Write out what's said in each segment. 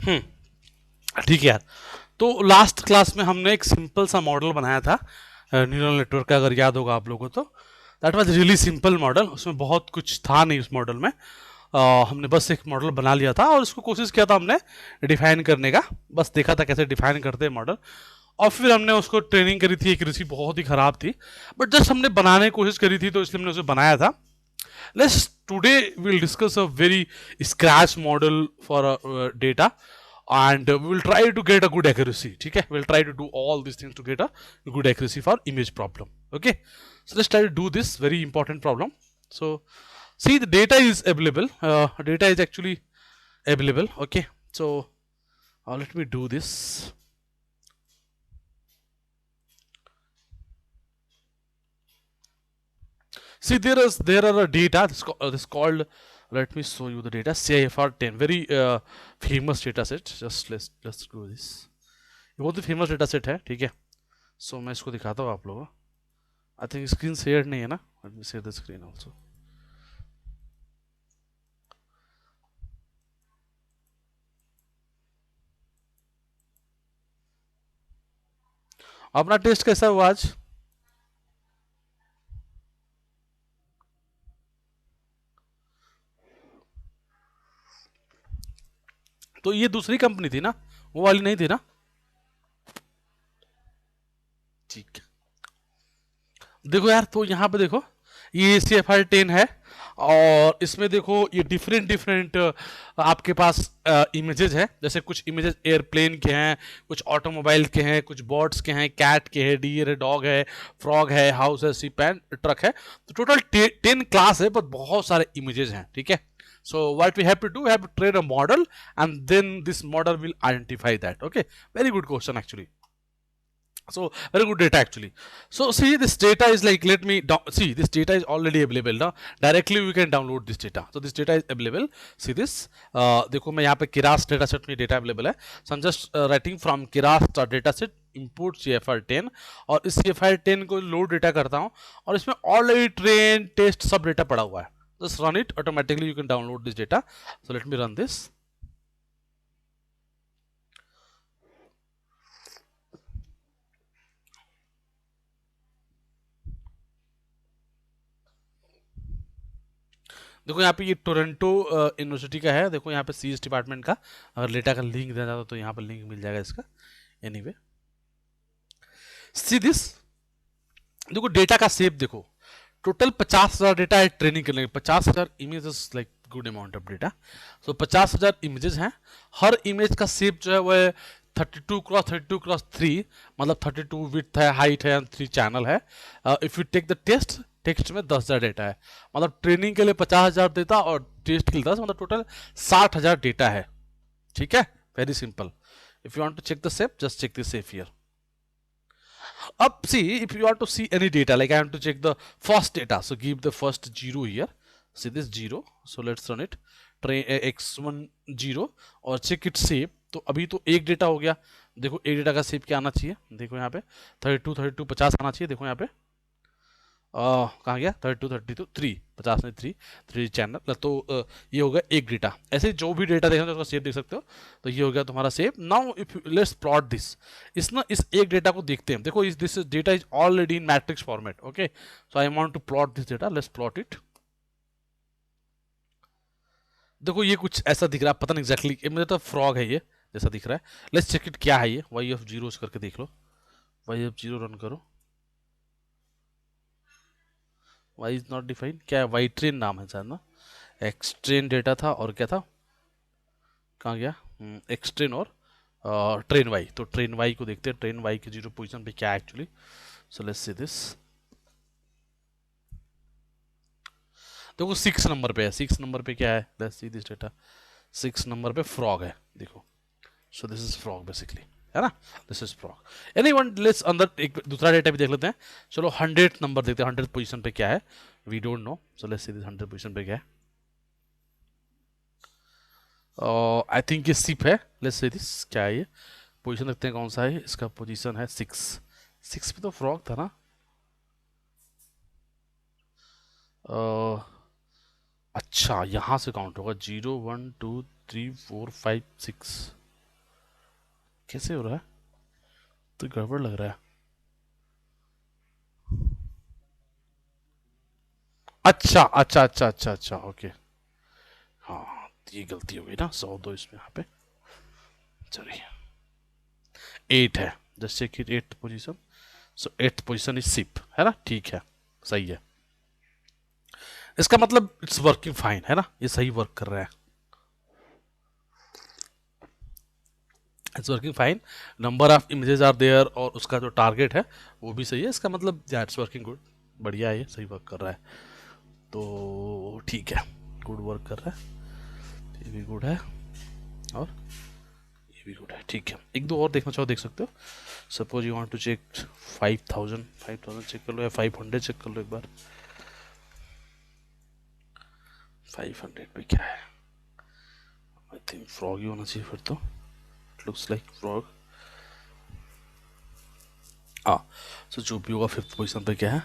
ठीक है यार। तो लास्ट क्लास में हमने एक सिंपल सा मॉडल बनाया था न्यूरल नेटवर्क का, अगर याद होगा आप लोगों को। तो that was really simple model, उसमें बहुत कुछ था नहीं उस मॉडल में। हमने बस एक मॉडल बना लिया था और उसको कोशिश किया था हमने डिफाइन करने का, बस देखा था कैसे डिफाइन करते हैं मॉडल। और फिर हमने उसको ट्रेनिंग करी थी, एक रेसिपी बहुत ही खराब थी, बट जस्ट हमने बनाने की कोशिश करी थी तो इसलिए हमने उसे बनाया था। Let's today we'll discuss a very scratch model for data, and we will try to get a good accuracy. Okay, we'll try to do all these things to get a good accuracy for image problem. Okay, so let's try to do this very important problem. So see, the data is available. Data is actually available. Okay, so let me do this. See, there are a data. This called. Let me show you the data. CIFR10, very famous data set. Just let's do this. ये बहुत ही famous data set है, ठीक है। सो मैं इसको दिखाता हूँ आप लोगों को। आई थिंक स्क्रीन शेयर नहीं है ना, let me share the screen also. अपना टेस्ट कैसा हुआ आज? तो ये दूसरी कंपनी थी ना, वो वाली नहीं थी ना? ठीक है। देखो यार, तो यहाँ पे देखो, ये CFR10 है, और इसमें देखो ये डिफरेंट डिफरेंट आपके पास इमेजेस है। जैसे कुछ इमेजेस एयरप्लेन के हैं, कुछ ऑटोमोबाइल के हैं, कुछ बर्ड्स के हैं, कैट के हैं, डियर है, डॉग है, फ्रॉग है, हाउस है, शिप है, ट्रक है। तो टोटल 10 क्लास है, पर बहुत सारे इमेजेस हैं, ठीक है। So what we have to do, we have to train a model, and then this model will identify that. Okay, very good question actually. So very good data actually. So see, this data is like, let me see, this data is already available now. Directly we can download this data. So this data is available. See this, देखो मैं यहाँ पे Keras data set में data available है. So I'm just writing from Keras data set import CFR10, और इस CFR10 को load data करता हूँ, और इसमें ऑलरेडी ट्रेन टेस्ट सब डेटा पड़ा हुआ है। Just run it automatically, you can download this data. So let me run this. देखो यहाँ पे ये टोरंटो यूनिवर्सिटी का है। देखो यहाँ पे सीएस डिपार्टमेंट का, अगर डेटा का लिंक देना चाहता तो यहाँ पर लिंक मिल जाएगा इसका। एनीवे, सी दिस, देखो डेटा का शेप देखो, टोटल 50,000 डेटा है ट्रेनिंग करने के। 50,000 images like good amount of data. So 50,000 images हैं। हर इमेज का शेप जो है वो है 32x32x3, मतलब 32 विड्थ है, हाइट है, 3 चैनल है। If you take the test, text में 10,000 डेटा है, मतलब ट्रेनिंग के लिए 50,000 डेटा और टेस्ट के लिए 10, मतलब टोटल 60,000 डेटा है, ठीक है। Very simple. If you want to check the shape, just check the shape here. Up, see, if you want to see any data, like I want to check the first data, so give the first 0 here. See this 0, so let's run it. Try x1 0 और check its shape. तो अभी तो एक data हो गया। देखो एक data का शेप क्या आना चाहिए, देखो यहाँ पे 32 50 आना चाहिए। देखो यहाँ पे कहाँ गया, 32 3 50 में 3 चैनल। तो ये हो गया एक डेटा। ऐसे जो भी डेटा देखना तो उसका शेप देख सकते हो। तो ये हो गया तुम्हारा shape. Now if let's plot this, इस एक डेटा को देखते हैं। देखो this data is already in matrix format. Okay, so I want to plot this data, let's plot it. देखो ये कुछ ऐसा दिख रहा है, पता नहीं एग्जैक्टली, मुझे तो फ्रॉग है ये जैसा दिख रहा है। लेट्स चेक इट, क्या है ये, वाई एफ जीरो करके देख लो। वाई एफ जीरो रन करो। वाई इज नॉट डिफाइन, क्या है, वाई ट्रेन नाम है शायद ना। एक्सट्रेन डेटा था, और क्या था, कहाँ गया, एक्सट्रेन और ट्रेन वाई। तो ट्रेन वाई को देखते हैं, ट्रेन वाई के 0 पोजीशन पे क्या है actually. So let's see this. देखो 6 नंबर पे है, 6 नंबर पे क्या है, let's see this data. 6 number पे फ्रॉग है, देखो। So this is frog basically, है ना। This is frog. Any one, let's अंदर एक दूसरा डेटा भी देख लेते हैं। चलो 100 नंबर देखते हैं, 100 पोजीशन पे क्या है। We don't know, so let's see this 100 position पे क्या है। आई थिंक ये सिप है। लेट्स सी दिस, क्या है ये, पोजीशन देखते हैं कौन सा है। इसका पोजीशन है 6। 6 पे तो फ्रॉग था ना। अच्छा, यहाँ से काउंट होगा, 0 1 2 3 4 5 6। कैसे हो रहा है? तो गड़बड़ लग रहा है। अच्छा अच्छा अच्छा अच्छा अच्छा, ओके। हाँ, ये गलती हो गई ना, 100 दो इसमें यहाँ पे। चलिए, 8 है, just check it, 8th position. So 8th position is ship, है ना, ठीक है, सही है। इसका मतलब इट्स वर्किंग फाइन, है ना, ये सही वर्क कर रहा है, it's working fine. Number of images are there और उसका जो टारगेट है वो भी सही है, इसका मतलब इट्स वर्किंग गुड, बढ़िया है, ये सही वर्क कर रहा है। तो ठीक है, गुड वर्क कर रहा है, ये भी गुड है और ये भी गुड है, ठीक है। एक दो और देखना चाहो देख सकते हो। Suppose you want to check 5000, 5000 check कर लो या 500 चेक कर लो एक बार। 500 पे क्या है? आई थिंक फ्रॉग ही होना चाहिए फिर तो, इट लुक्स लाइक फ्रॉग। हाँ, सो जो भी होगा 5th पोजीशन पे क्या है?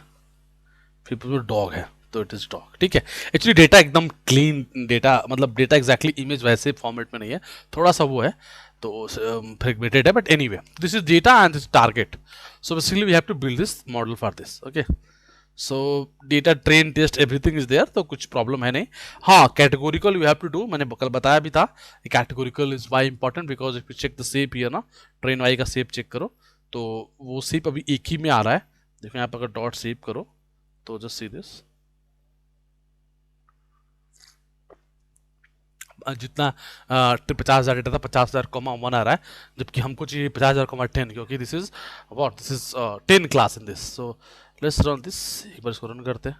5th पोजीशन डॉग है, तो इट इज डॉग, ठीक है। एक्चुअली डेटा एकदम क्लीन डेटा, मतलब डेटा एग्जैक्टली इमेज वैसे फॉर्मेट में नहीं है, थोड़ा सा वो है, तो फ्रेगमेंटेड है, but anyway this is data and this target. So basically we have to build this model for this, okay. So data train test everything is there, तो कुछ प्रॉब्लम है नहीं। हाँ, categorical you have to do, मैंने कल बताया भी था, categorical is why important because if you check the shape here ना, ट्रेन वाई का शेप चेक करो, तो वो शेप अभी एक ही में आ रहा है। देखो यहाँ पर अगर डॉट शेप करो तो जस्ट सी दिस, जितना 50,000 डेटा था, 50,000 1 आ रहा है, जबकि हमको चाहिए 50,000 10, क्योंकि this is what, this is 10 class in this. So let's run this, एक बार इसको रन करते हैं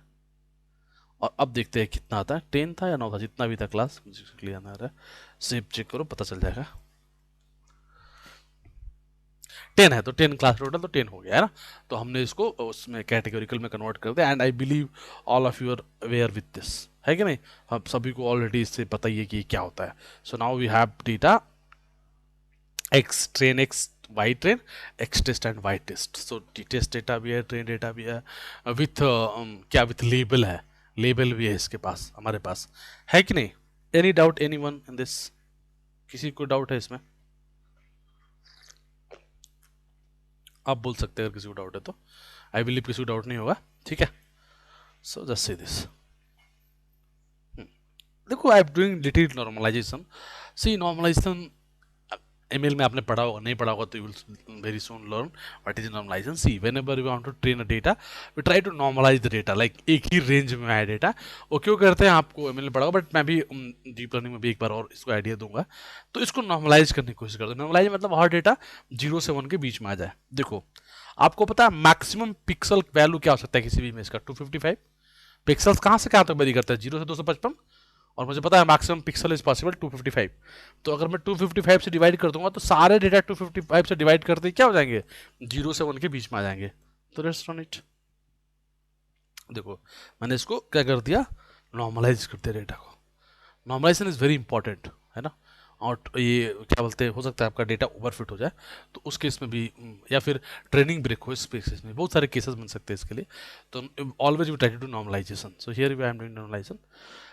और अब देखते हैं कितना आता है। 10 था या 9 था, जितना भी था क्लास, मुझे क्लियर ना आ रहा है, सेव चेक करो पता चल जाएगा। 10 है तो 10 क्लास टोटल, तो 10 हो गया है ना। तो हमने इसको उसमें कैटेगोरिकल में कन्वर्ट कर दिया, and I believe all of you are aware with this, है कि नहीं? हम सभी को ऑलरेडी इससे पता ही है कि क्या होता है। So now we have data X train, X Y train, X test and Y test. So test data भी है, ट्रेन डेटा भी है, विथ क्या, विथ लेबल है, लेबल भी है इसके पास, हमारे पास, है कि नहीं? Any doubt any one in this? किसी को डाउट है इसमें? आप बोल सकते हैं अगर किसी को डाउट है तो, आई बिलीव किसी को डाउट नहीं होगा, ठीक है। सो जस्ट से दिस, देखो I am doing little normalization. See normalization ML में आपने पढ़ा होगा, नहीं पढ़ा होगा तो you will very soon learn what is normalization. See whenever we want to train a data, we try to normalize the data, like एक ही रेंज में आए डेटा। वो क्यों करते हैं आपको एमएल में पढ़ा होगा, बट मैं भी डीप लर्निंग में भी एक बार और इसको आइडिया दूंगा। तो इसको नॉर्मलाइज करने की कोशिश करते हैं। नॉर्मलाइज मतलब हर डेटा 0 से 1 के बीच में आ जाए। देखो, आपको पता है मैक्सिमम पिक्सल वैल्यू क्या हो सकता है किसी भी इमेज का? 255 पिक्सल्स। कहाँ से कहाँ तक वेरी करता है? 0 से 255, और मुझे पता है मैक्सिमम पिक्सल इज पॉसिबल 255। तो अगर मैं 255 से डिवाइड कर दूंगा तो सारे डेटा 255 से डिवाइड करते ही क्या हो जाएंगे? 0 से 1 के बीच में आ जाएंगे। तो लेट्स रन इट। देखो, मैंने इसको क्या कर दिया, नॉर्मलाइज कर दिया डेटा को। नॉर्मलाइजेशन इज वेरी इंपॉर्टेंट, है ना। और ये क्या बोलते हैं, हो सकता है आपका डेटा ओवरफिट हो जाए, तो उस केस में भी या फिर ट्रेनिंग ब्रेक हो, इस केस में बहुत सारे केसेस बन सकते हैं इसके लिए। तो always we try to do normalization. So here we I am doing normalization.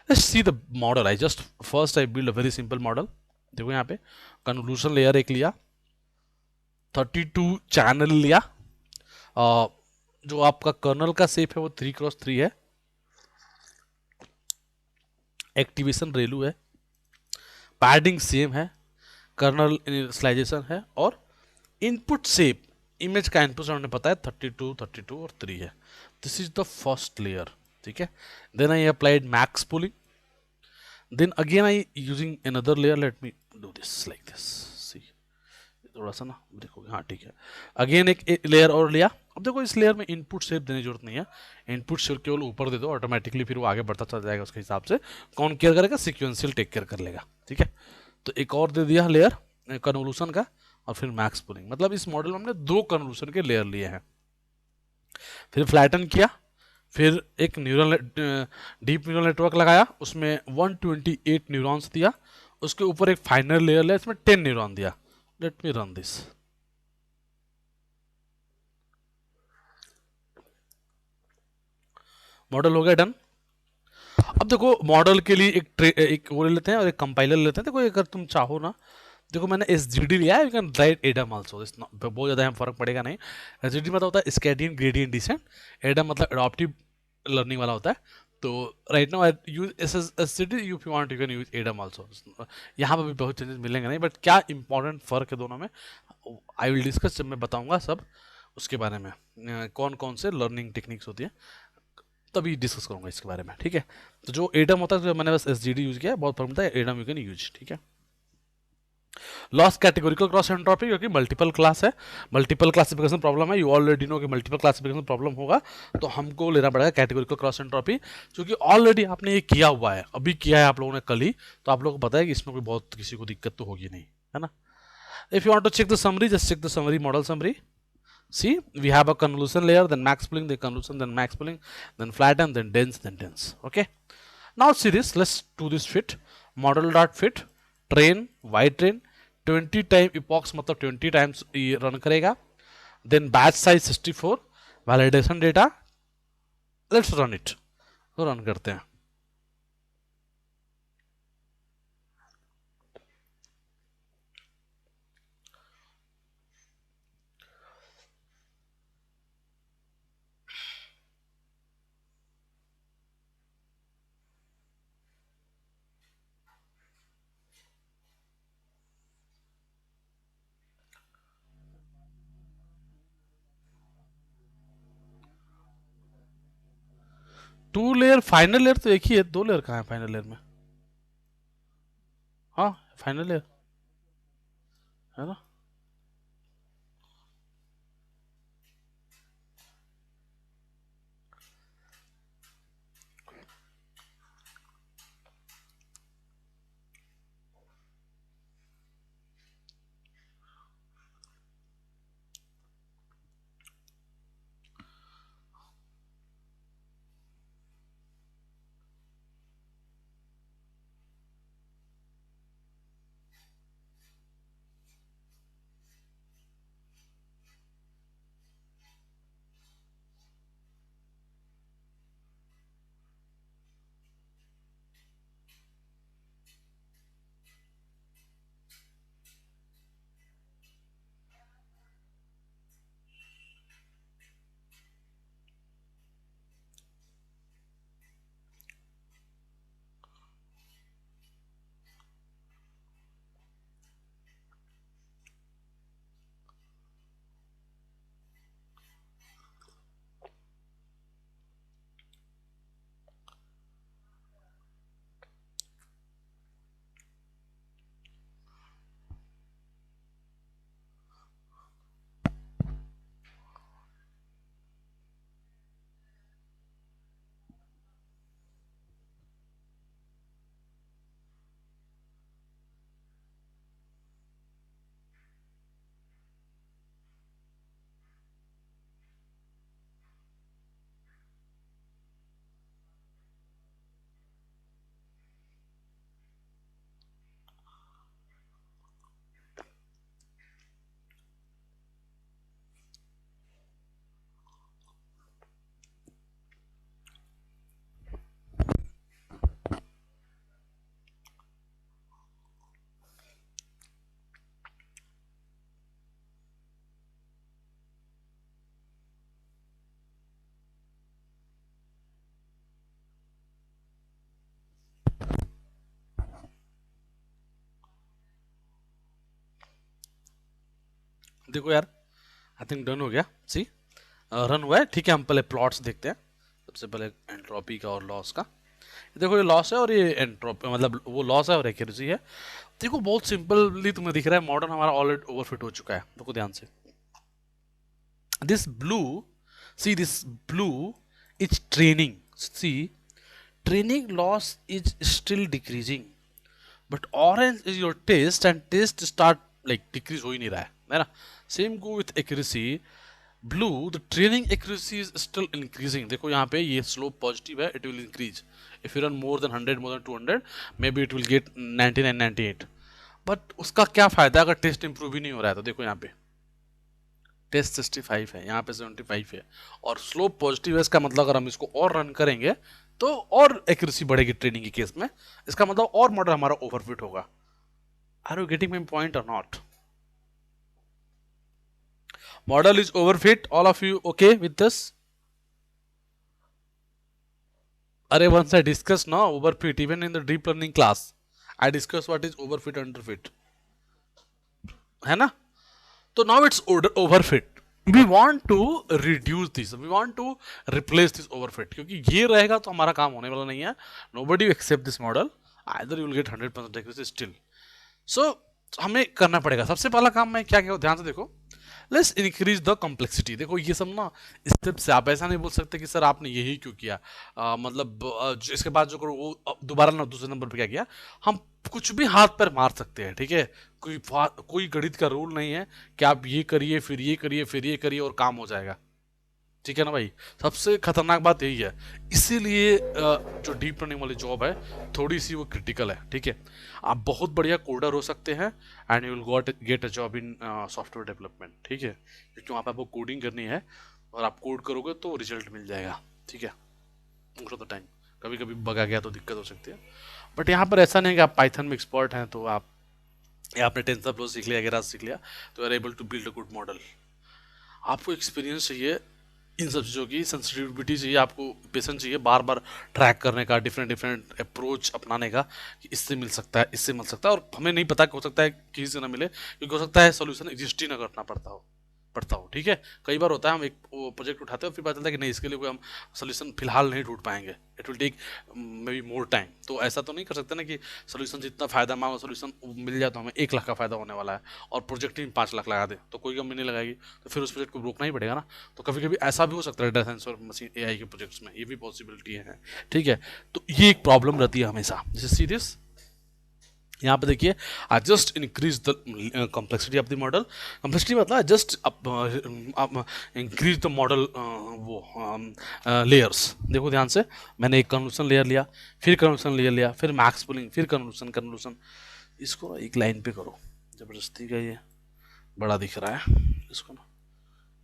Let's see the model. I just first I build a very simple model. देखो यहाँ पे कन्वोल्यूशन लेयर एक लिया, 32 चैनल लिया, जो आपका कर्नल का शेप है वो 3x3 है, एक्टिवेशन रेलू है, पैडिंग सेम है, कर्नल इनिशियलाइजेशन है, और इनपुट शेप, इमेज का इनपुट हमने पता है 32 32 और 3 है। This is the first layer, ठीक है। Then I applied max pooling, then again I using another layer, let me do this like this, see थोड़ा सा ना देखोगे, हाँ ठीक है। अगेन एक लेयर और लिया। अब देखो इस लेयर में इनपुट शेप देने की जरूरत नहीं है, इनपुट शेप केवल ऊपर दे दो, ऑटोमेटिकली फिर वो आगे बढ़ता चला जाएगा, उसके हिसाब से कौन केयर करेगा, सिक्वेंशियल टेक केयर कर लेगा, ठीक है। तो एक और दे दिया लेयर कन्वोल्यूशन का, और फिर मैक्स पुलिंग। मतलब इस मॉडल में हमने 2 कन्वोल्यूशन के लेयर लिए हैं। फिर फ्लैटन किया, फिर एक न्यूरल डीप न्यूरल नेटवर्क लगाया, उसमें 128 न्यूरॉन्स दिया, उसके ऊपर एक फाइनल लेयर लिया, इसमें 10 न्यूरॉन दिया। Let me run this. Model हो गया डन। अब देखो मॉडल के लिए एक वो ले लेते हैं और एक कंपाइलर ले लेते हैं। देखो अगर तुम चाहो ना देखो मैंने एस जी डी लिया है, you can write Adam also, बहुत ज़्यादा यहाँ फर्क पड़ेगा नहीं। एस जी डी मतलब होता है स्कैडियन ग्रेडियंट डिसेंट, एडम मतलब एडॉप्टिव लर्निंग वाला होता है। तो right now I use S G D, if you want you can use Adam also. यहाँ पर भी बहुत चेंजेस मिलेंगे नहीं, बट क्या इंपॉर्टेंट फ़र्क है दोनों में आई विल डिस्कस, जब मैं बताऊँगा सब उसके बारे में, कौन कौन से लर्निंग टेक्निक्स होती है तभी डिस्कस करूँगा इसके बारे में, ठीक है। तो जो एडम होता है, मैंने बस एस जी डी यूज़ किया है, बहुत फर्क होता है, एडम यू कैन यूज, ठीक है। लॉस कैटेगोरिकल क्रॉस एंट्रोपी, क्योंकि मल्टीपल क्लास है, मल्टीपल क्लासिफिकेशन प्रॉब्लम है, यू ऑलरेडी नो कि मल्टीपल क्लासिफिकेशन प्रॉब्लम होगा, तो हमको लेना पड़ेगा कैटेगोरिकल क्रॉस एंट्रोपी, क्योंकि ऑलरेडी आपने ये किया हुआ है, अभी किया है आप लोगों ने कल ही, तो आप लोगों को पता है कि इसमें कोई बहुत किसी को दिक्कत तो होगी नहीं, है ना। If you want to check the summary, just check the summary, model summary. See, we have a convolution layer, then max pooling, then convolution, then max pooling, then flatten, then dense, then dense. Okay. Now see this. Let's do this fit. Model dot fit. Train, y train. 20 time epochs मतलब 20 times ये run करेगा. Then batch size 64. Validation data. Let's run it. तो run करते हैं. Two layer final layer तो एक ही है, दो लेयर कहाँ है फाइनल लेयर में? हाँ फाइनल लेयर है ना। देखो यार, आई थिंक डन हो गया। सी रन हुआ है, ठीक है। हम पहले प्लॉट्स देखते हैं, सबसे पहले एंट्रोपी का और लॉस का। देखो ये लॉस है और ये एंट्रोपी, मतलब वो लॉस है और एक्यूरेसी है। देखो बहुत सिंपली तुम्हें दिख रहा है, मॉडर्न हमारा ऑलरेडी ओवरफिट हो चुका है। देखो ध्यान से, this blue, see this blue is training, see training loss is still decreasing, but orange is your test and test start like decrease हो ही नहीं रहा है ना। Same go with accuracy, blue the training accuracy is still increasing. देखो यहाँ पे ये स्लोप पॉजिटिव है, it will increase if you run more than 100, more than 200, maybe it will get 99, 98। But उसका क्या फायदा अगर टेस्ट इंप्रूव ही नहीं हो रहा है। तो देखो यहाँ पे टेस्ट 65 है, यहाँ पे 75 है, और स्लोप पॉजिटिव है। इसका मतलब अगर हम इसको और रन करेंगे तो और एक्यूरेसी बढ़ेगी ट्रेनिंग के केस में, इसका मतलब और मॉडल हमारा ओवरफिट होगा। Are you getting my point or not? Model is overfit. All of you okay with this? Array, once I discussed now overfit, even in the deep learning class, I discussed what is overfit, underfit, है ना? So now it's overfit. We want to reduce this. We want to replace this overfit. क्योंकि ये रहेगा तो हमारा काम होने वाला नहीं है. Nobody will accept this model. Either you will get 100% accuracy still. So हमें करना पड़ेगा. सबसे पहला काम मैं क्या क्या ध्यान से देखो. Let's increase the complexity. देखो ये सब ना स्टेप्स से, आप ऐसा नहीं बोल सकते कि सर आपने यही क्यों किया, मतलब इसके बाद जो करो वो दोबारा ना दूसरे नंबर पे क्या किया. हम कुछ भी हाथ पर मार सकते हैं, ठीक है. कोई गणित का रूल नहीं है कि आप ये करिए फिर ये करिए फिर ये करिए और काम हो जाएगा, ठीक है ना भाई. सबसे खतरनाक बात यही है. इसीलिए जो डीप लर्निंग वाली जॉब है थोड़ी सी वो क्रिटिकल है, ठीक है. आप बहुत बढ़िया कोडर हो सकते हैं and you will get a job in software development, ठीक है. क्योंकि वहाँ पे आपको कोडिंग करनी है और आप कोड करोगे तो रिजल्ट मिल जाएगा, ठीक है. मोस्ट ऑफ द टाइम कभी कभी बग आ गया तो दिक्कत हो सकती है. बट यहाँ पर ऐसा नहीं कि आप पाइथन में एक्सपर्ट हैं तो आप, या आपने टेंसरफ्लो सीख लिया, वगैरह सीख लिया तो are able to build a good model. आपको एक्सपीरियंस चाहिए इन सब चीज़ों की, सेंसिटिविटी चाहिए, आपको पेशेंस चाहिए बार बार ट्रैक करने का, डिफरेंट डिफरेंट अप्रोच अपनाने का कि इससे मिल सकता है, इससे मिल सकता है. और हमें नहीं पता कि हो सकता है किसी से ना मिले, क्योंकि हो सकता है सोल्यूशन एग्जिस्ट ही ना करना पड़ता हो, ठीक है. कई बार होता है हम एक प्रोजेक्ट उठाते हैं फिर पता चलता है कि नहीं इसके लिए कोई हम सोल्यूशन फिलहाल नहीं ढूंढ पाएंगे, it will take maybe more time. तो ऐसा तो नहीं कर सकते ना कि सोल्यूशन जितना फायदा मांगो सोल्यूशन मिल जाए तो हमें 1 लाख का फायदा होने वाला है और प्रोजेक्ट ही 5 लाख लगा दे तो कोई कंपनी नहीं लगाएगी, तो फिर उस प्रोजेक्ट को रोकना ही पड़ेगा ना. तो कभी कभी ऐसा भी हो सकता है डेटा साइंस और मशीन एआई के प्रोजेक्ट्स में, ये भी पॉसिबिलिटी है, ठीक है. तो ये एक प्रॉब्लम रहती है हमेशा. जैसे सीरियस यहाँ पे देखिए, I just increase the complexity of the model. Complexity मतलब जस्ट इंक्रीज द मॉडल वो लेयर्स. देखो ध्यान से, मैंने एक कन्वोल्यूशन लेयर लिया, फिर कन्वोल्यूशन लेयर लिया, फिर मैक्स पूलिंग, फिर कन्वोल्यूशन. इसको एक लाइन पे करो. जबरदस्ती का ये बड़ा दिख रहा है, इसको ना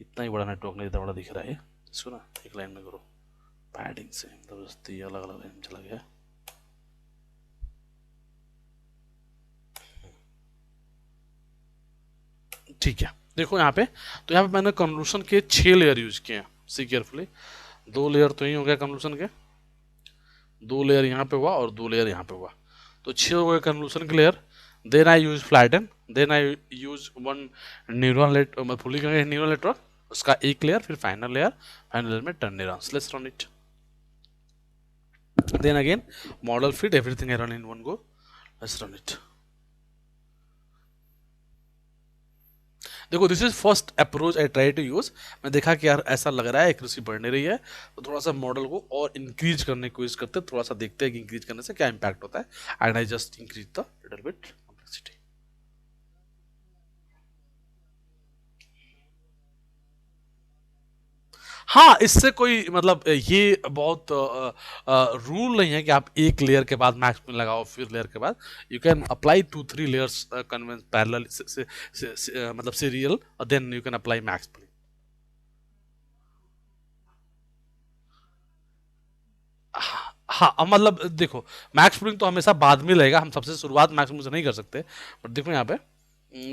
इतना ही बड़ा नेटवर्क नहीं, इतना बड़ा दिख रहा है, इसको ना एक लाइन में करो पैडिंग से. जबरदस्ती अलग अलग लाइन में चला गया. ठीक है, देखो यहाँ पे, तो यहाँ पे मैंने कन्वोल्यूशन के 6 लेयर यूज किए हैं. सी केयरफुली, 2 लेयर तो ही हो गया कन्वोल्यूशन के, 2 लेयर यहाँ पे हुआ और 2 लेयर यहाँ पे हुआ, तो 6 हो गए कन्वोल्यूशन के layer. Then I use flatten, then I use one neural net, fully neural network, उसका एक लेयर, फिर फाइनल लेयर, फाइनल लेयर में 10 neurons. Let's run it. Then again model fit, everything I run in one go. Let's run it. देखो this is first approach I try to use. मैं देखा कि यार ऐसा लग रहा है एक्यूरेसी बढ़ नहीं रही है, तो थोड़ा सा मॉडल को और इंक्रीज करने की कोशिश करते हैं, थोड़ा सा देखते हैं कि इंक्रीज करने से क्या इम्पैक्ट होता है. And I just increase the little bit complexity. हाँ, इससे कोई मतलब ये बहुत रूल नहीं है कि आप एक लेयर के बाद मैक्स में लगाओ फिर लेयर के बाद. You can apply 2-3 layers convs parallel मतलब सीरियल, और then you can apply max. हाँ, अब मतलब देखो, मैक्स प्रूलिंग तो हमेशा बाद में रहेगा, हम सबसे शुरुआत मैक्स प्रूलिंग से नहीं कर सकते. बट देखो यहाँ पे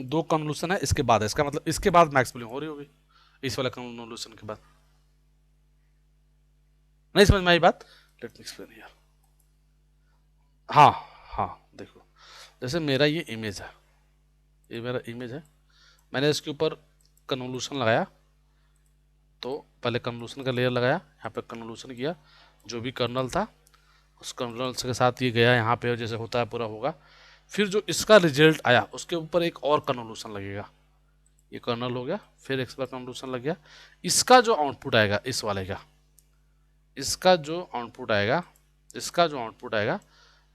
2 कन्वोल्यूशन है, इसके बाद है, इसका मतलब इसके बाद मैक्स प्रूलिंग हो रही होगी इस वाला कन्वोल्यूशन के बाद. नहीं समझ में आई बात? लेट मी एक्सप्लेन यार. हाँ हाँ, देखो जैसे मेरा ये इमेज है, ये मेरा इमेज है, मैंने इसके ऊपर कन्वोल्यूशन लगाया, तो पहले कन्वोल्यूशन का लेयर लगाया, यहाँ पे कन्वोल्यूशन किया, जो भी कर्नल था उस कर्नल के साथ ये गया यहाँ पे, जैसे होता है पूरा होगा. फिर जो इसका रिजल्ट आया उसके ऊपर एक और कन्वोल्यूशन लगेगा, ये कर्नल हो गया, फिर एक बार कन्वोल्यूशन लग गया. इसका जो आउटपुट आएगा इस वाले का, इसका जो आउटपुट आएगा, इसका जो आउटपुट आएगा,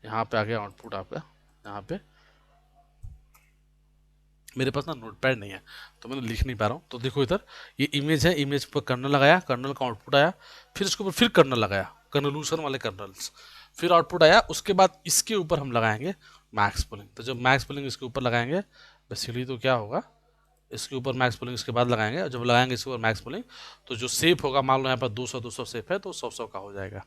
यहाँ पे आ गया आउटपुट आपका. यहाँ पे मेरे पास ना नोटपैड नहीं है तो मैं लिख नहीं पा रहा हूँ. तो देखो इधर ये इमेज है, इमेज पर कर्नल लगाया, कर्नल का आउटपुट आया, फिर इसके ऊपर फिर कर्नल लगाया, कन्वोल्यूशन वाले कर्नल्स, फिर आउटपुट आया. उसके बाद इसके ऊपर हम लगाएंगे मैक्स पुलिंग. तो जब मैक्स पुलिंग इसके ऊपर लगाएंगे बेसिकली तो क्या होगा, इसके ऊपर मैक्स पुलिंग इसके बाद लगाएंगे, और जब लगाएंगे इसके ऊपर मैक्स पुलिंग तो जो सेप होगा, मान लो यहाँ पर 200 200 सेप है तो 100 100 का हो जाएगा.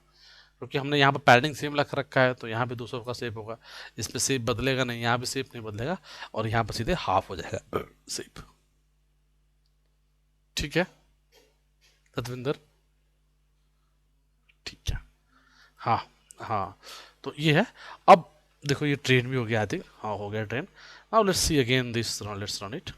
क्योंकि हमने यहाँ पर पैडिंग सेम रख रखा है, तो यहाँ पे 200 का सेप होगा, इस पे सेप बदलेगा नहीं, यहाँ पे सेप नहीं बदलेगा, और यहाँ पर सीधे हाफ हो जाएगा सेप। ठीक है सतविंदर? ठीक है। हाँ हाँ, तो ये है। अब देखो ये ट्रेन भी हो गया, आई थिंक, हाँ हो गया train. Now let's see again this, let's run it.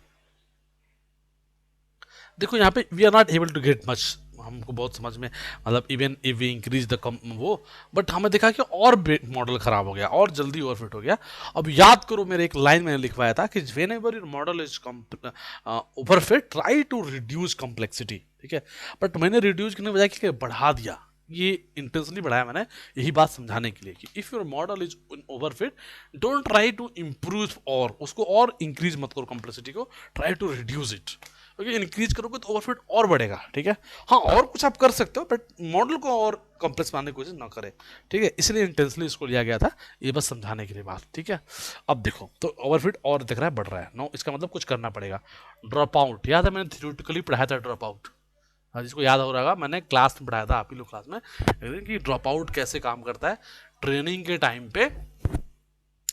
देखो यहाँ पे we are not able to get much, हमको बहुत समझ में, मतलब even if we increase the कम वो, बट हमें देखा कि और मॉडल खराब हो गया और जल्दी ओवरफिट हो गया। अब याद करो, मेरे एक लाइन मैंने लिखवाया था कि whenever your model is overfit try to reduce complexity. ठीक है, बट मैंने रिड्यूस करने के बजाय क्या बढ़ा दिया, ये इंटेंशनली बढ़ाया मैंने, यही बात समझाने के लिए कि if your model is overfit don't try to improve, और उसको और इंक्रीज मत करो कॉम्प्लेक्सिटी को, ट्राई टू रिड्यूस इट। क्योंकि इंक्रीज करोगे तो ओवरफिट और बढ़ेगा। ठीक है, हाँ और कुछ आप कर सकते हो, बट मॉडल को और कॉम्प्लेक्स बनाने की कोशिश ना करें। ठीक है, इसलिए इंटेंसली इसको लिया गया था, ये बस समझाने के लिए बात। ठीक है, अब देखो तो ओवरफिट और दिख रहा है, बढ़ रहा है, नो इसका मतलब कुछ करना पड़ेगा। ड्रॉप आउट, याद है मैंने थ्योरेटिकली पढ़ाया था ड्रॉप आउट, जिसको याद हो रहा होगा, मैंने क्लास में पढ़ाया था, आप ही लोग क्लास में, कि ड्रॉप आउट कैसे काम करता है। ट्रेनिंग के टाइम पे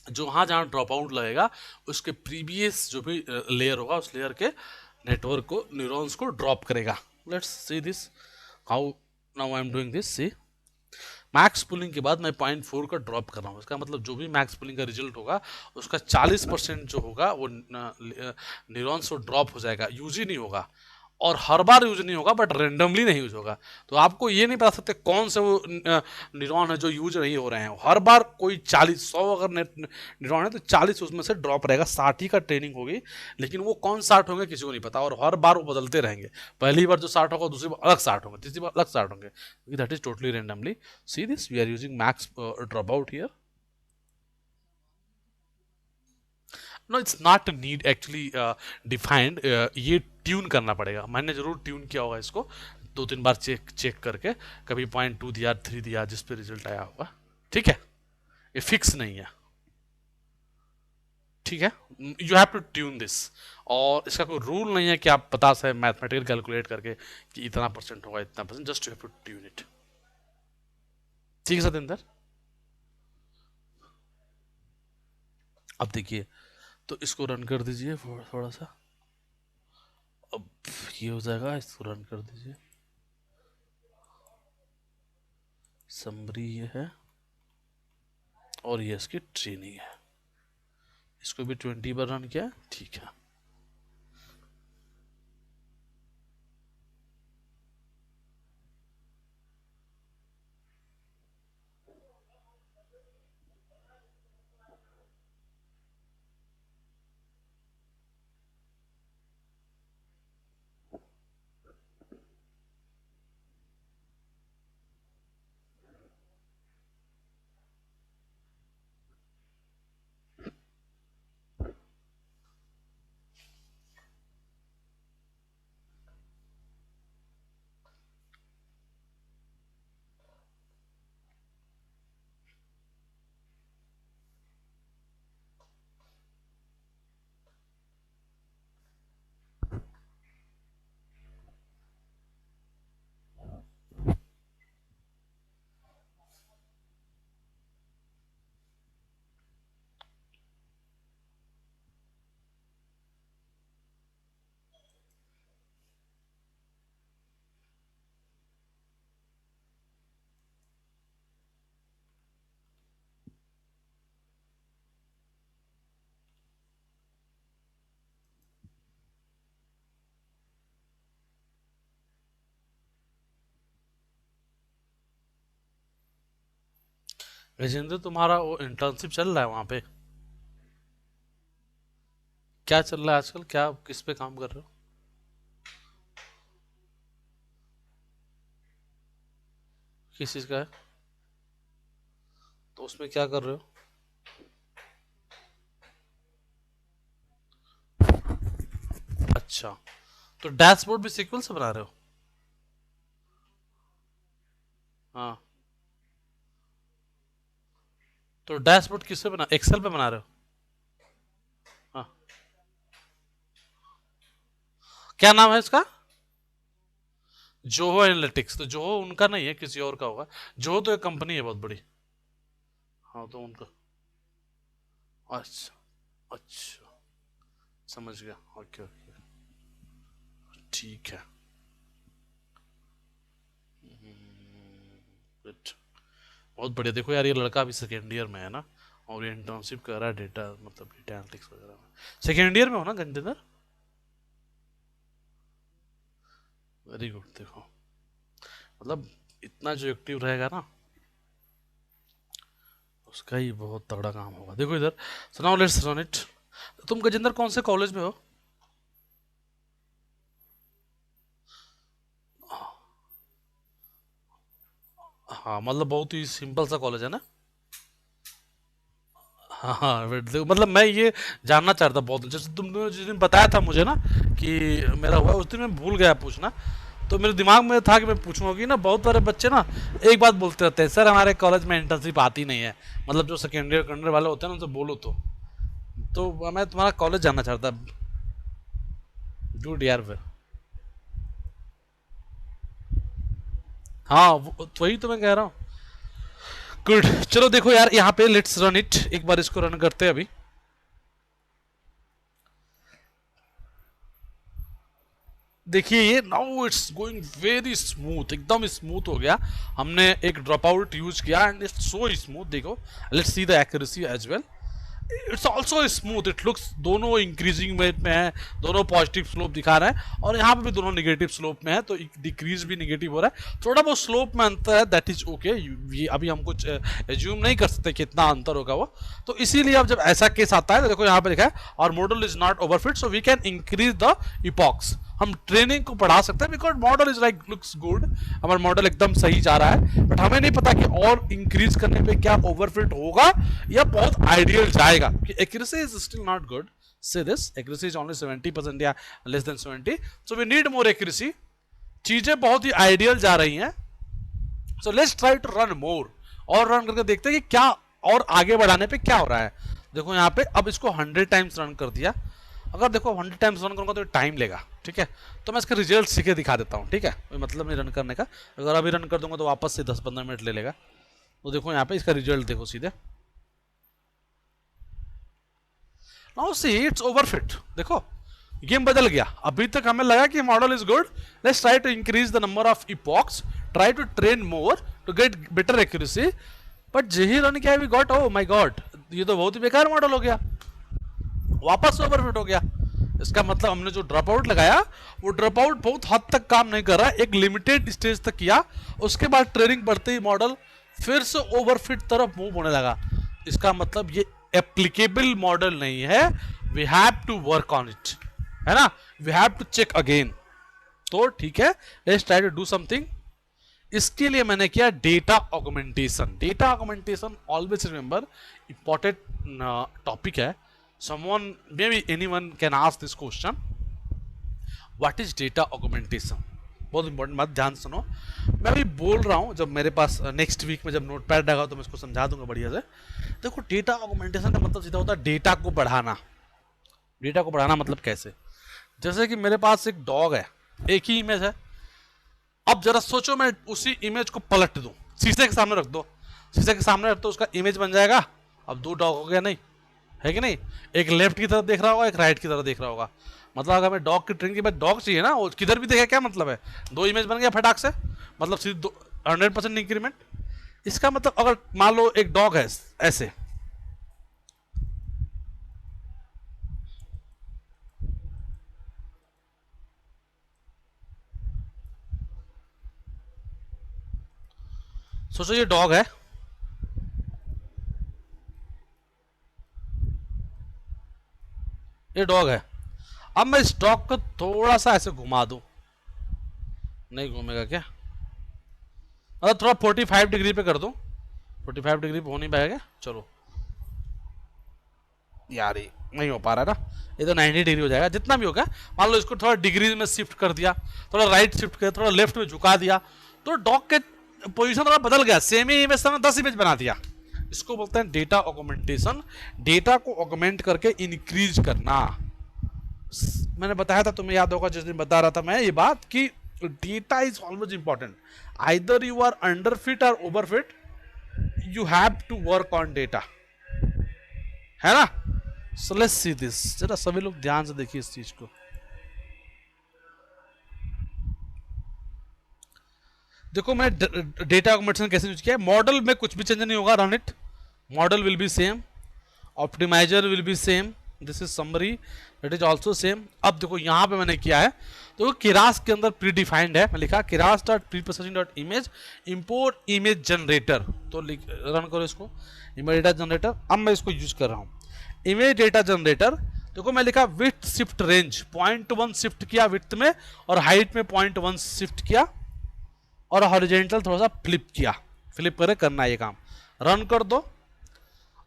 जो वहाँ जहाँ ड्रॉप आउट लगेगा, उसके प्रीवियस जो भी लेयर होगा, उस लेयर के नेटवर्क को, न्यूरॉन्स को ड्रॉप करेगा। Let's see this how now I am doing this. See max pooling के बाद मैं 0.4 का ड्रॉप कर रहा हूँ, इसका मतलब जो भी मैक्स पुलिंग का रिजल्ट होगा, उसका 40% जो होगा वो न्यूरॉन्स को ड्रॉप हो जाएगा, यूज ही नहीं होगा। और हर बार यूज नहीं होगा, बट रेंडमली नहीं यूज होगा। तो आपको ये नहीं बता सकते कौन से वो न्यूरॉन है जो यूज नहीं हो रहे हैं। हर बार कोई 40 100 अगर न्यूरॉन है तो 40 उसमें से ड्रॉप रहेगा, 60 ही का ट्रेनिंग होगी, लेकिन वो कौन 60 होंगे किसी को नहीं पता, और हर बार वो बदलते रहेंगे। पहली बार जो 60 होगा, दूसरी बार अलग 60 होंगे, तीसरी बार अलग 60 होंगे, that is totally randomly. See this, we are using max drop out here. No it's not need actually defined, ये ट्यून करना पड़ेगा, मैंने जरूर ट्यून किया होगा इसको, 2 3 बार चेक चेक करके, कभी 0.2 दिया, 3 दिया, जिस पे रिजल्ट आया होगा। ठीक है, ये फिक्स नहीं है। ठीक है, you have to tune this, और इसका कोई रूल नहीं है कि आप बता सकें मैथमेटिकल कैलकुलेट करके कि इतना परसेंट होगा, इतना percent, just you have to tune it. ठीक है सतेंद्र? अब देखिए, तो इसको रन कर दीजिए थोड़ा सा, अब ये हो जाएगा, इसको रन कर दीजिए। समरी ये है, और ये इसकी ट्रेनिंग है, इसको भी 20 बार रन किया। ठीक है, गजेंद्र तुम्हारा वो इंटर्नशिप चल रहा है वहाँ पे, क्या चल रहा है आजकल, क्या किस पे काम कर रहे हो? किस चीज़ का है? तो उसमें क्या कर रहे हो? अच्छा, तो डैशबोर्ड भी सीक्वल से बना रहे हो? हाँ, तो डैशबोर्ड किससे बना, एक्सेल पे बना रहे हो? हाँ, क्या नाम है इसका? जोहो एनालिटिक्स, तो जोहो उनका नहीं है, किसी और का होगा। जोहो तो एक कंपनी है बहुत बड़ी। हाँ तो उनका। अच्छा। अच्छा, समझ गया, ओके ओके, ठीक है। गुड, बहुत बढ़िया। देखो यार, ये लड़का अभी सेकेंड ईयर में है ना, और ये इंटर्नशिप कर रहा है डेटा, मतलब डेटा एनालिटिक्स वगैरह में। सेकेंड ईयर में हो ना गंजिंदर? Very good. देखो मतलब इतना जो एक्टिव रहेगा ना, उसका ही बहुत तगड़ा काम होगा। देखो इधर, so now let's run it. तुम गजेंद्र कौन से कॉलेज में हो? हाँ मतलब बहुत ही सिंपल सा कॉलेज है ना। हाँ हाँ, देखो मतलब मैं ये जानना चाहता बहुत, जैसे तुमने जिस दिन बताया था मुझे ना कि मेरा हुआ, उस दिन मैं भूल गया पूछना। तो मेरे दिमाग में था कि मैं पूछूंगा कि ना बहुत सारे बच्चे ना एक बात बोलते रहते हैं, सर हमारे कॉलेज में इंटर्नशिप आती नहीं है, मतलब जो सेकेंडरी सेकेंडरी वाले होते हैं ना उनसे बोलो तो मैं तुम्हारा कॉलेज जानना चाहता। डूड यार फिर। हाँ वही तो मैं कह रहा हूँ। गुड, चलो देखो यार यहाँ पे लेट्स रन इट, एक बार इसको रन करते हैं अभी। देखिए ये now it's going very smooth, एकदम स्मूथ हो गया। हमने एक ड्रॉप आउट यूज किया एंड इट्स सो स्मूथ। देखो let's see the accuracy as well, it's also smooth, it looks, दोनों इंक्रीजिंग में है, दोनों पॉजिटिव स्लोप दिखा रहा है, और यहाँ पे भी दोनों निगेटिव स्लोप में है, तो डिक्रीज भी निगेटिव हो रहा है। थोड़ा बहुत स्लोप में अंतर है, दैट इज ओके। ये अभी हम कुछ एज्यूम नहीं कर सकते कितना अंतर होगा वो। तो इसीलिए अब जब ऐसा केस आता है तो देखो यहाँ पे लिखा है और model is not overfit so we can increase the epochs. हम ट्रेनिंग को बढ़ा सकते हैं because model is like looks good, हमारा मॉडल एकदम सही जा रहा है, बट हमें नहीं पता कि और इंक्रीज करने पे क्या ओवरफिट होगा या बहुत आइडियल जाएगा। Accuracy is still not good, say this accuracy is only 70% या less than 70, so we need more accuracy. चीजें बहुत ही आइडियल जा रही हैं, so let's try to run more, और रन करके देखते हैं कि क्या और आगे बढ़ाने पे क्या हो रहा है। देखो यहाँ पे अब इसको 100 टाइम्स रन कर दिया, अगर देखो 100 टाइम्स रन करूंगा तो टाइम लेगा, ठीक है। तो मैं इसका रिजल्ट सीखे दिखा देता हूँ, ठीक है, कोई मतलब नहीं रन करने का। अगर अभी रन कर दूंगा तो वापस से 10-15 मिनट ले लेगा। तो देखो यहाँ पे इसका रिजल्ट देखो सीधे, नाउ सी इट्स ओवरफिट। देखो गेम बदल गया। अभी तक हमें लगा कि model is good, let's try to increase the number of epochs, try to train more to get better accuracy, but यही रन किया we got, oh my God, ये तो बहुत ही बेकार मॉडल हो गया, वापस ओवरफिट हो गया। इसका मतलब हमने जो ड्रॉप आउट लगाया वो ड्रॉप आउट बहुत हद तक काम नहीं कर रहा है, एक लिमिटेड स्टेज तक किया, उसके बाद ट्रेनिंग बढ़ते ही मॉडल फिर से ओवरफिट तरफ मूव होने लगा। इसका मतलब ये एप्लीकेबल मॉडल नहीं है, we have to work on it, है ना, we have to check again. तो ठीक है, let's try to do something. इसके लिए मैंने किया data augmentation. Data augmentation always remember important topic है। someone, maybe anyone can ask this question, what is data augmentation? बहुत इंपॉर्टेंट बात, ध्यान सुनो। मैं अभी बोल रहा हूँ, जब मेरे पास नेक्स्ट वीक में जब नोट पैड रहेगा तो मैं इसको समझा दूंगा बढ़िया से। देखो डेटा ऑगमेंटेशन का मतलब सीधा होता है डेटा को बढ़ाना। डेटा को बढ़ाना मतलब कैसे, जैसे कि मेरे पास एक डॉग है, एक ही इमेज है, अब जरा सोचो मैं उसी इमेज को पलट दूं, शीशे के सामने रख दो, शीशे के सामने रख दो, उसका इमेज बन जाएगा। अब दो डॉग हो गया, नहीं है कि नहीं, एक लेफ्ट की तरफ देख रहा होगा, एक राइट की तरफ देख रहा होगा। मतलब अगर हमें डॉग की ट्रेनिंग के बाद डॉग चाहिए ना, वो किधर भी देखे, क्या मतलब है, दो इमेज बन गया फटाक से, मतलब सीधे 100% इंक्रीमेंट। इसका मतलब अगर मान लो एक डॉग है ऐसे, सोचो ये डॉग है, ये डॉग है, अब मैं इस डॉग को थोड़ा सा ऐसे घुमा दूं, नहीं घूमेगा क्या, मतलब थोड़ा 45 डिग्री पे कर दूं, 45 डिग्री पे हो नहीं पाएगा, चलो यार ये नहीं हो पा रहा है ना, ये तो 90 डिग्री हो जाएगा, जितना भी होगा। मान लो इसको थोड़ा डिग्री में शिफ्ट कर दिया, थोड़ा राइट शिफ्ट कर, थोड़ा लेफ्ट में झुका दिया, तो डॉग के पोजीशन थोड़ा बदल गया, सेम ही इमेज था 10 इमेज बना दिया। इसको बोलते हैं डेटा ऑगमेंटेशन। डेटा को ऑगमेंट करके इंक्रीज करना। मैंने बताया था, तुम्हें याद होगा जिस दिन बता रहा था मैं ये बात कि data is always important. Either you are underfit or overfit, you have to work on data, है ना? So let's see this. जरा सभी लोग ध्यान से देखिए इस चीज को. देखो मैं डेटा कन्वर्जन कैसे यूज किया है. मॉडल में कुछ भी चेंज नहीं होगा. Run it. Model will be same. Optimizer will be same. This is summary that is also same. अब देखो यहाँ पे मैंने किया है तो किरास के अंदर प्री डिफाइंड है. मैं लिखा Keras dot preprocessing dot image import image generator. तो रन करो इसको. Image data generator. अब मैं इसको यूज कर रहा हूँ. Image data generator. देखो मैं लिखा विड्थ शिफ्ट रेंज 0.1 शिफ्ट किया विड्थ में और हाइट में 0.1 शिफ्ट किया और हॉरिजेंटल थोड़ा सा फ्लिप किया. फ्लिप करे करना ये काम. रन कर दो.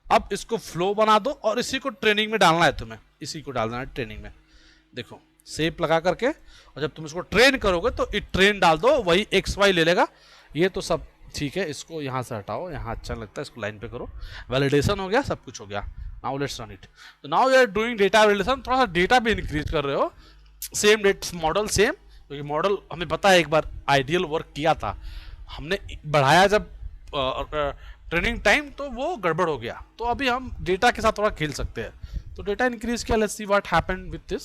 अब इसको फ्लो बना दो और इसी को ट्रेनिंग में डालना है तुम्हें. इसी को डालना है ट्रेनिंग में. देखो सेप लगा करके और जब तुम इसको ट्रेन करोगे तो इट ट्रेन डाल दो. वही एक्स वाई ले लेगा. ये तो सब ठीक है. इसको यहाँ से हटाओ. यहाँ अच्छा लगता है. इसको लाइन पे करो. वैलिडेशन हो गया. सब कुछ हो गया. Now let's run it. तो now you are doing data validation. थोड़ा सा डेटा भी इंक्रीज कर रहे हो. Same date model same. क्योंकि मॉडल हमें पता है एक बार आइडियल वर्क किया था. हमने बढ़ाया जब ट्रेनिंग टाइम तो वो गड़बड़ हो गया. तो अभी हम डेटा के साथ थोड़ा खेल सकते हैं. तो डेटा इंक्रीज किया. Let's see what happened with this.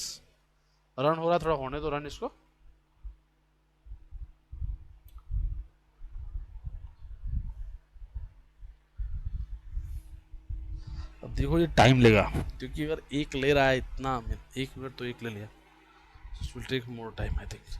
Run हो रहा है. थोड़ा होने दो रन इसको. अब देखो ये टाइम लेगा क्योंकि अगर एक ले रहा है इतना 1 मिनट तो एक ले लिया. It will take more time I think.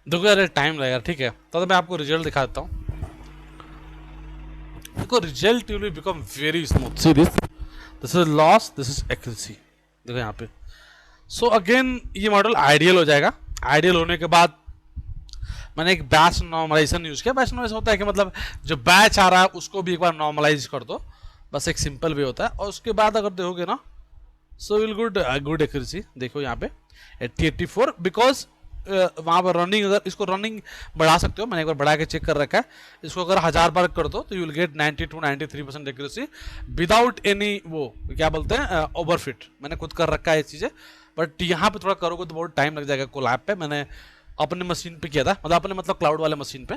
देखो यार टाइम लगेगा, ठीक है, तो मैं आपको रिजल्ट दिखा देता हूँ। देखो result will become very smooth. See this is loss, this is accuracy. देखो यहाँ पे सो अगेन ये मॉडल आइडियल हो जाएगा। आइडियल होने के बाद मैंने एक बैच नॉर्मलाइजेशन यूज किया। बैच नॉर्मलाइजेशन होता है कि मतलब जो बैच आ रहा है उसको भी एक बार नॉर्मलाइज कर दो, बस एक सिंपल वे होता है। और उसके बाद अगर देखोगे ना, सो विल गुड एक्यूरेसी। देखो यहाँ पे 80-84, बिकॉज वहाँ पर रनिंग, अगर इसको रनिंग बढ़ा सकते हो, मैंने एक बार बढ़ा के चेक कर रखा है। इसको अगर 1000 बार कर दो तो you will get 92-93% accuracy without any वो क्या बोलते हैं ओवरफिट। मैंने खुद कर रखा है ये चीज़ें, बट यहाँ पे थोड़ा करोगे तो बहुत टाइम लग जाएगा। कोलैब पे मैंने अपने मशीन पे किया था, मतलब क्लाउड वाले मशीन पे,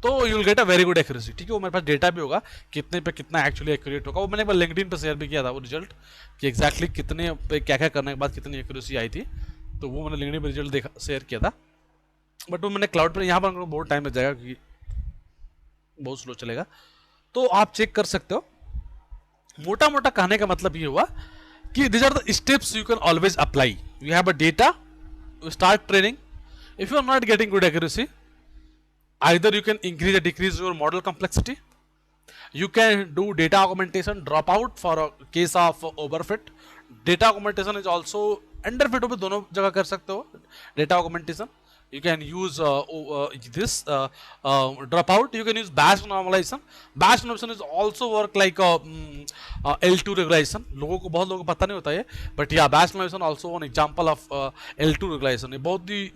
तो you will get a very good accuracy. ठीक है, वो मेरे पास डेटा भी होगा कितने पे कितना एक्चुअली एक्यूरेट होगा। वो मैंने एक बार लिंक्डइन पे शेयर भी किया था वो रिजल्ट, कि एक्जैक्टली कितने पे क्या क्या करने के बाद कितनी एक्यूरेसी आई थी। तो वो मैंने लिंक्डइन पे रिजल्ट देखा, शेयर किया था। बट वो मैंने क्लाउड पर, यहाँ पर बहुत टाइम लग जाएगा क्योंकि बहुत स्लो चलेगा। तो आप चेक कर सकते हो। मोटा मोटा कहने का मतलब ये हुआ कि these are the steps you can always apply. You have a data, you start training. If you are not getting good accuracy, either you can increase or decrease your model complexity. You can do data augmentation, drop out for a case of overfit. Data augmentation is also underfit हो भी दोनों जगह कर सकते हो data augmentation. You can use this dropout. You can use batch normalization. Batch normalization is also work like L2 regression. बहुत लोगों को पता नहीं होता है, but yeah, batch normalization also one example of L2 regression. ये बहुत ही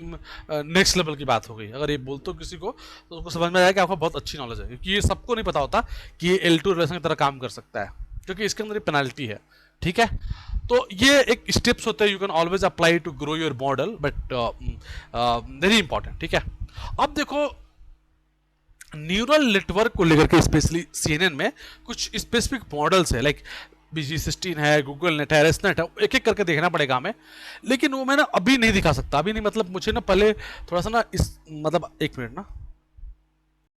नेक्स्ट लेवल की बात हो गई। अगर ये बोलते हो किसी को तो उसको समझ में आएगा कि आपको बहुत अच्छी नॉलेज है, क्योंकि ये सबको नहीं पता होता कि ये L2 regression की तरह काम कर सकता है, क्योंकि इसके अंदर पेनल्टी है। ठीक है, तो ये एक स्टेप्स होते हैं, you can always apply to grow your model, but very important. ठीक है, अब देखो न्यूरल नेटवर्क को लेकर के स्पेशली CNN में कुछ स्पेसिफिक मॉडल्स है, लाइक BG16 है, गूगल नेट है, रेसनेट है, एक एक करके देखना पड़ेगा हमें। लेकिन वो मैं ना अभी नहीं दिखा सकता, अभी नहीं, मतलब मुझे ना पहले थोड़ा सा ना इस मतलब एक मिनट ना